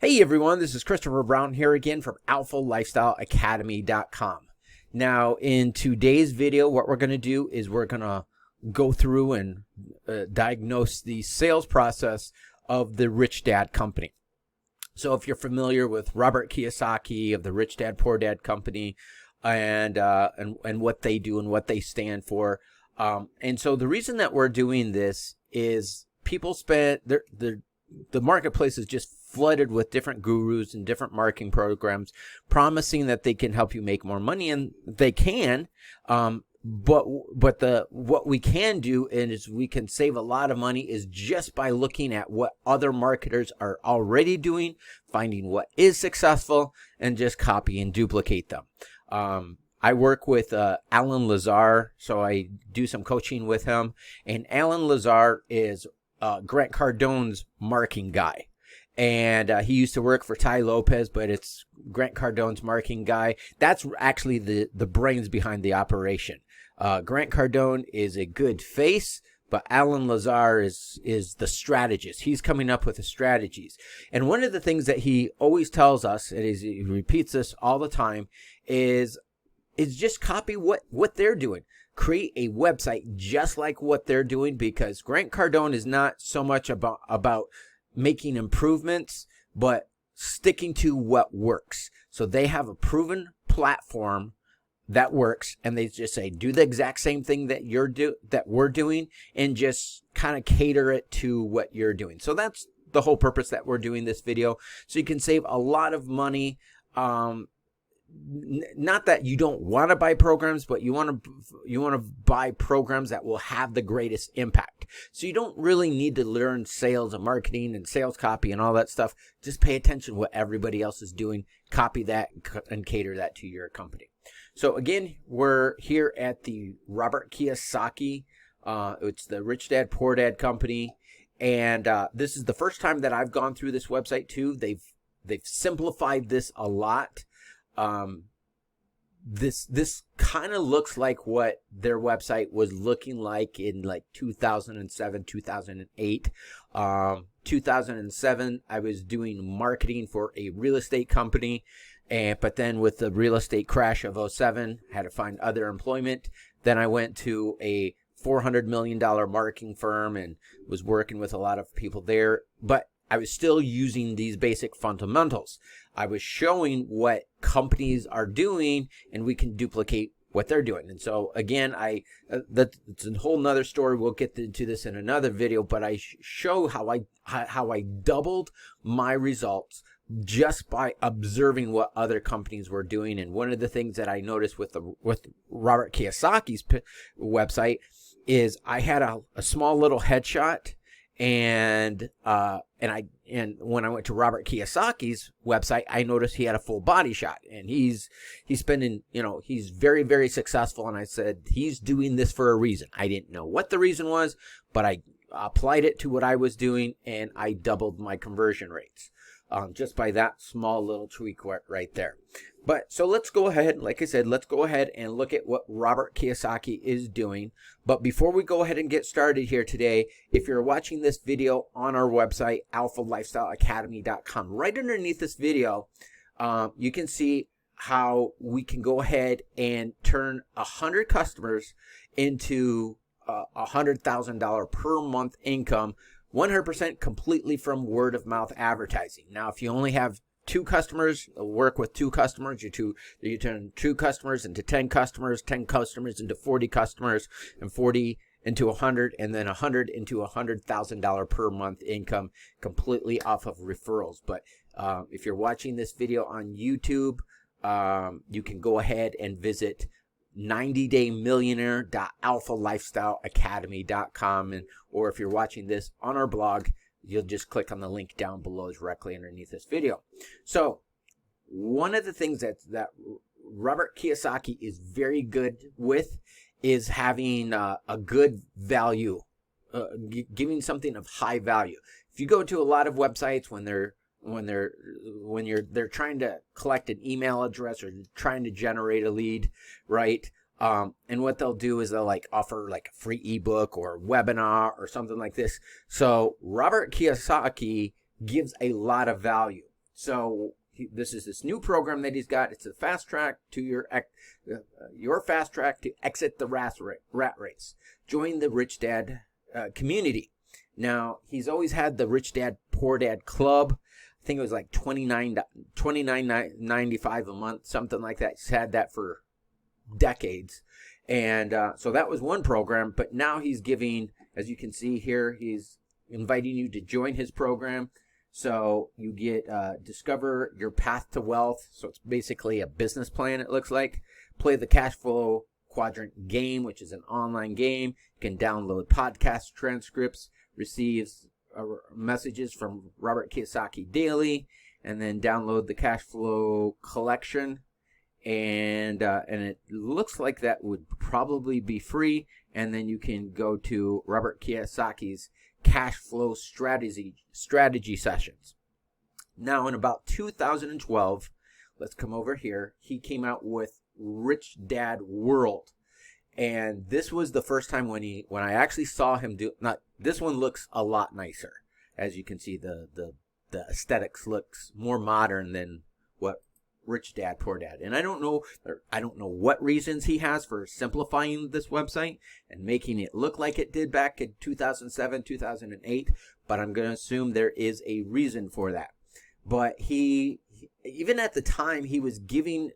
Hey everyone, this is Christopher Brown here again from alphalifestyleacademy.com. Now, in today's video, what we're going to do is we're going to go through and diagnose the sales process of the Rich Dad Company. So if you're familiar with Robert Kiyosaki of the Rich Dad Poor Dad Company and what they do and what they stand for, and so the reason that we're doing this is people spend the marketplace is just flooded with different gurus and different marketing programs promising that they can help you make more money, and they can. But what we can do is we can save a lot of money is just by looking at what other marketers are already doing, finding what is successful, and just copy and duplicate them. I work with Alan Lazar, so I do some coaching with him, and Alan Lazar is Grant Cardone's marketing guy. And he used to work for Ty Lopez, but it's Grant Cardone's marketing guy. That's actually the brains behind the operation. Grant Cardone is a good face, but Alan Lazar is the strategist. He's coming up with the strategies. And one of the things that he always tells us, and he repeats this all the time, is just copy what they're doing. Create a website just like what they're doing, because Grant Cardone is not so much about making improvements, but sticking to what works. So they have a proven platform that works, and they just say, do the exact same thing that we're doing, and just kind of cater it to what you're doing. So that's the whole purpose that we're doing this video. So you can save a lot of money. Not that you don't want to buy programs, but you want to buy programs that will have the greatest impact. So you don't really need to learn sales and marketing and sales copy and all that stuff. Just pay attention to what everybody else is doing, copy that, and cater that to your company. So again, we're here at the Robert Kiyosaki. It's the Rich Dad Poor Dad Company, and this is the first time that I've gone through this website too. They've simplified this a lot. This kind of looks like what their website was looking like in like 2007, 2008. 2007, I was doing marketing for a real estate company, but then with the real estate crash of 07, I had to find other employment. Then I went to a $400 million marketing firm and was working with a lot of people there, but I was still using these basic fundamentals. I was showing what companies are doing, and we can duplicate what they're doing. And so again, it's a whole nother story. We'll get into this in another video, but I show how I doubled my results just by observing what other companies were doing. And one of the things that I noticed with Robert Kiyosaki's website is I had a small little headshot. And when I went to Robert Kiyosaki's website, I noticed he had a full body shot, and he's spending, he's very, very successful. And I said, he's doing this for a reason. I didn't know what the reason was, but I applied it to what I was doing, and I doubled my conversion rates, just by that small little tweak right there. But so let's go ahead, like I said, let's go ahead and look at what Robert Kiyosaki is doing. But before we go ahead and get started here today, if you're watching this video on our website, alphalifestyleacademy.com, right underneath this video, you can see how we can go ahead and turn 100 customers into $100,000 per month income, 100% completely from word of mouth advertising. Now, if you only have 2 customers, work with 2 customers, you turn 2 customers into 10 customers, 10 customers into 40 customers, and 40 into 100, and then 100 into $100,000 per month income completely off of referrals. But if you're watching this video on YouTube, you can go ahead and visit 90daymillionaire.alphalifestyleacademy.com, or if you're watching this on our blog, you'll just click on the link down below directly underneath this video. So one of the things that Robert Kiyosaki is very good with is having a good value, giving something of high value. If you go to a lot of websites when they're trying to collect an email address or trying to generate a lead, right? And what they'll do is they'll like offer like a free ebook or a webinar or something like this. So Robert Kiyosaki gives a lot of value. So this is this new program that he's got. It's a fast track to your fast track to exit the rat race. Join the Rich Dad community. Now, he's always had the Rich Dad Poor Dad Club. I think it was like $29.95 a month, something like that. He's had that for decades. And so that was one program. But now he's giving, as you can see here, he's inviting you to join his program. So you get discover your path to wealth. So it's basically a business plan, it looks like. Play the cash flow quadrant game, which is an online game. You can download podcast transcripts, receives messages from Robert Kiyosaki daily, and then download the cash flow collection. And it looks like that would probably be free. And then you can go to Robert Kiyosaki's cash flow strategy sessions. Now, in about 2012, let's come over here, he came out with Rich Dad World. And this was the first time when I actually saw him do, not, this one looks a lot nicer. As you can see, the aesthetics looks more modern than what Rich Dad Poor Dad. And I don't know what reasons he has for simplifying this website and making it look like it did back in 2007, 2008, but I'm going to assume there is a reason for that. But he, even at the time, he was giving,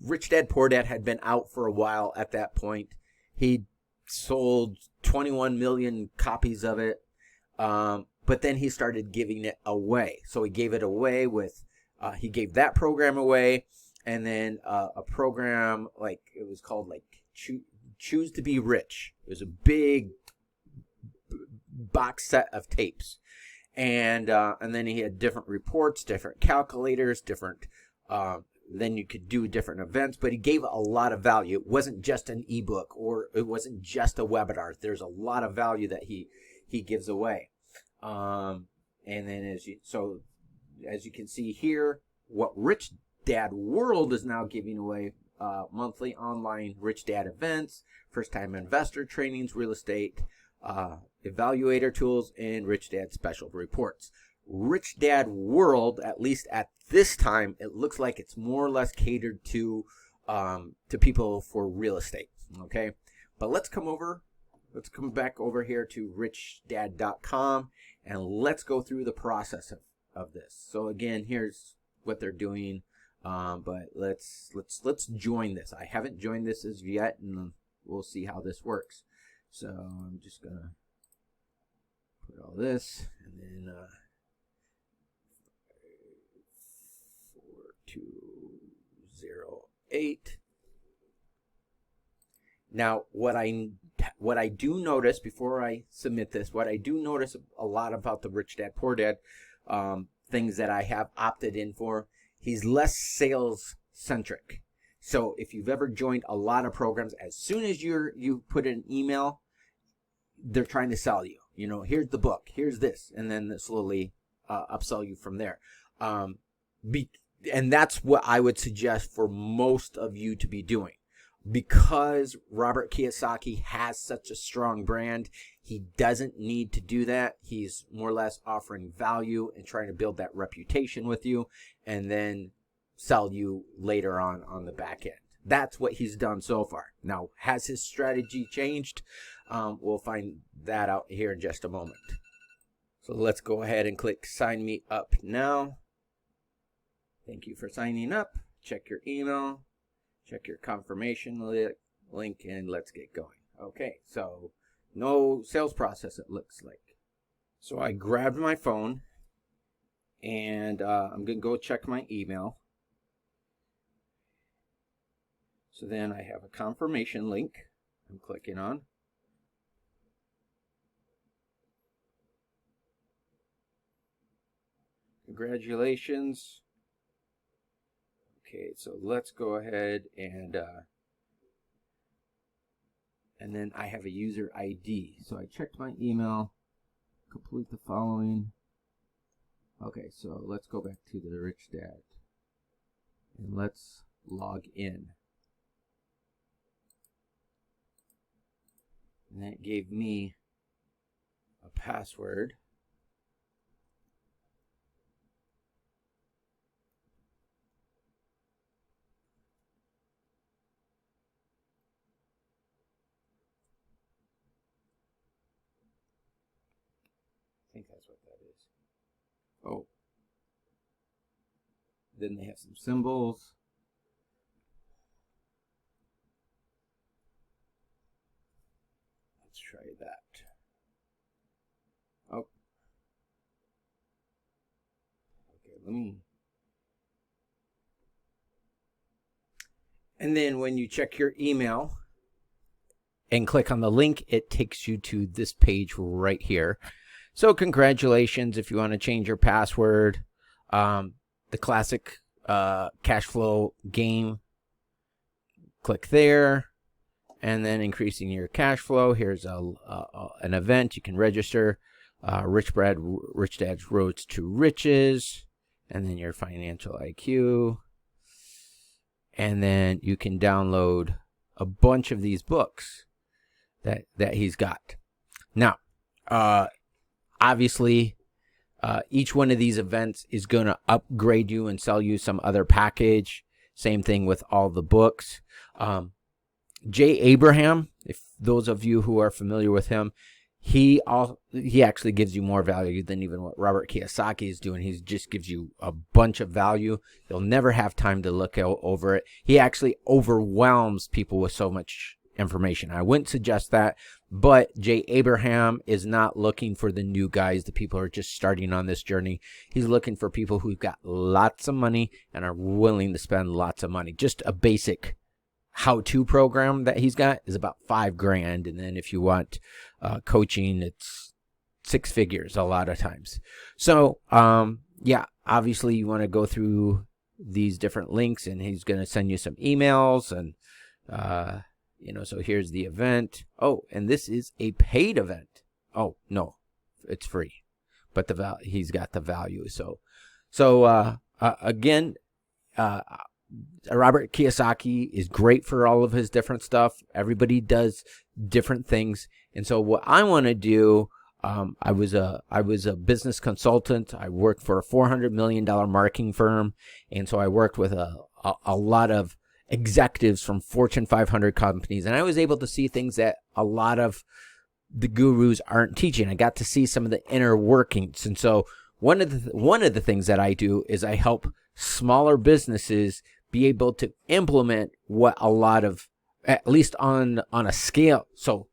Rich Dad Poor Dad had been out for a while at that point. He sold 21 million copies of it, but then he started giving it away. So he gave it away with, he gave that program away, and then a program, like, it was called like Choose to Be Rich. It was a big box set of tapes. And then he had different reports, different calculators, different, then you could do different events, but he gave a lot of value. It wasn't just an ebook, or it wasn't just a webinar. There's a lot of value that he gives away. And then as you can see here, what Rich Dad World is now giving away, monthly online Rich Dad events, first-time investor trainings, real estate, evaluator tools, and Rich Dad special reports. Rich Dad World, at least at this time, it looks like it's more or less catered to people for real estate. Okay, but let's come back over here to richdad.com and let's go through the process of this. So again, here's what they're doing, but let's join this. I haven't joined this as yet, and we'll see how this works. So I'm just gonna put all this, and then 4208. Now, what I do notice before I submit this, what I do notice a lot about the Rich Dad Poor Dad things that I have opted in for, he's less sales centric. So if you've ever joined a lot of programs, as soon as you put in an email, they're trying to sell you. You know, here's the book, here's this, and then slowly upsell you from there. And that's what I would suggest for most of you to be doing. Because Robert Kiyosaki has such a strong brand, he doesn't need to do that. He's more or less offering value and trying to build that reputation with you, and then sell you later on the back end. That's what he's done so far. Now, has his strategy changed? We'll find that out here in just a moment. So let's go ahead and click Sign Me Up Now. Thank you for signing up. Check your email. Check your confirmation link, and let's get going. Okay, so no sales process, it looks like. So I grabbed my phone, and I'm going to go check my email. So then I have a confirmation link I'm clicking on. Congratulations. Okay, so let's go ahead and then I have a user ID. So I checked my email, complete the following. Okay, so let's go back to the Rich Dad and let's log in. And that gave me a password. think that's what that is. Oh. Then they have some symbols. Let's try that. Oh. Okay, And then when you check your email and click on the link, it takes you to this page right here. So congratulations if you want to change your password. The classic cash flow game. Click there. And then increasing your cash flow. Here's an event you can register. Rich Dad's Roads to Riches. And then your financial IQ. And then you can download a bunch of these books that he's got. Now, obviously, each one of these events is going to upgrade you and sell you some other package. Same thing with all the books. Jay Abraham, if those of you who are familiar with him, he actually gives you more value than even what Robert Kiyosaki is doing. He just gives you a bunch of value. You'll never have time to look over it. He actually overwhelms people with so much information. I wouldn't suggest that, but Jay Abraham is not looking for the new guys, the people who are just starting on this journey. He's looking for people who've got lots of money and are willing to spend lots of money. Just a basic how-to program that he's got is about $5,000, and then if you want coaching, it's 6 figures a lot of times. So yeah, obviously you want to go through these different links, and he's going to send you some emails, and so here's the event. Oh, and this is a paid event. Oh no, it's free, but he's got the value. So again, Robert Kiyosaki is great for all of his different stuff. Everybody does different things. And so what I want to do, I was a business consultant. I worked for a $400 million marketing firm. And so I worked with a lot of executives from Fortune 500 companies. And I was able to see things that a lot of the gurus aren't teaching. I got to see some of the inner workings. And so one of the things that I do is I help smaller businesses be able to implement what a lot of, at least on a scale. So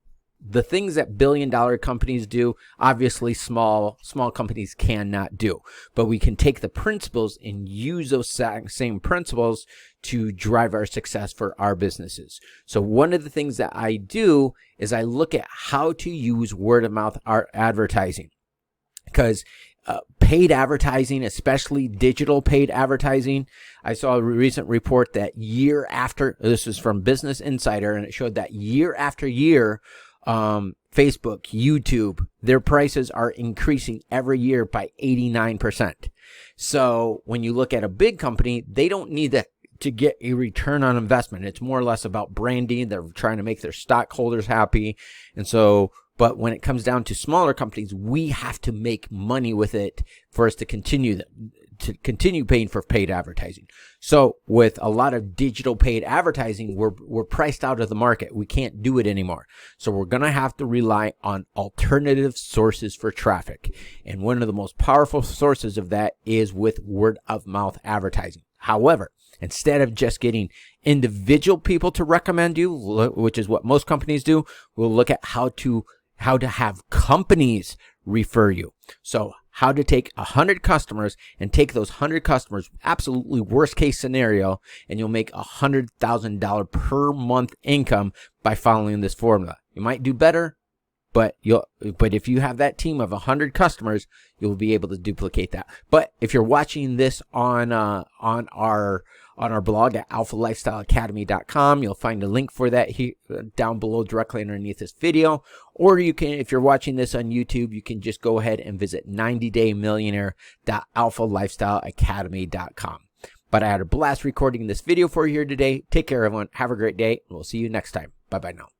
the things that billion-dollar companies do, obviously small companies cannot do. But we can take the principles and use those same principles to drive our success for our businesses. So one of the things that I do is I look at how to use word-of-mouth advertising. Because paid advertising, especially digital paid advertising, I saw a recent report that year after, this is from Business Insider, and it showed that year after year, Facebook, YouTube, their prices are increasing every year by 89%. So when you look at a big company, they don't need to get a return on investment. It's more or less about branding. They're trying to make their stockholders happy. And so, but when it comes down to smaller companies, we have to make money with it for us to continue paying for paid advertising. So with a lot of digital paid advertising, we're priced out of the market. We can't do it anymore. So we're going to have to rely on alternative sources for traffic. And one of the most powerful sources of that is with word of mouth advertising. However, instead of just getting individual people to recommend you, which is what most companies do, we'll look at how to have companies refer you. So how to take 100 customers and take those 100 customers, absolutely worst case scenario, and you'll make $100,000 per month income by following this formula. You might do better, but if you have that team of 100 customers, you'll be able to duplicate that. But if you're watching this on our blog at alphalifestyleacademy.com, you'll find a link for that here down below directly underneath this video. Or you can, if you're watching this on YouTube, you can just go ahead and visit 90daymillionaire.alphalifestyleacademy.com. But I had a blast recording this video for you here today. Take care, everyone. Have a great day, and we'll see you next time. Bye-bye now.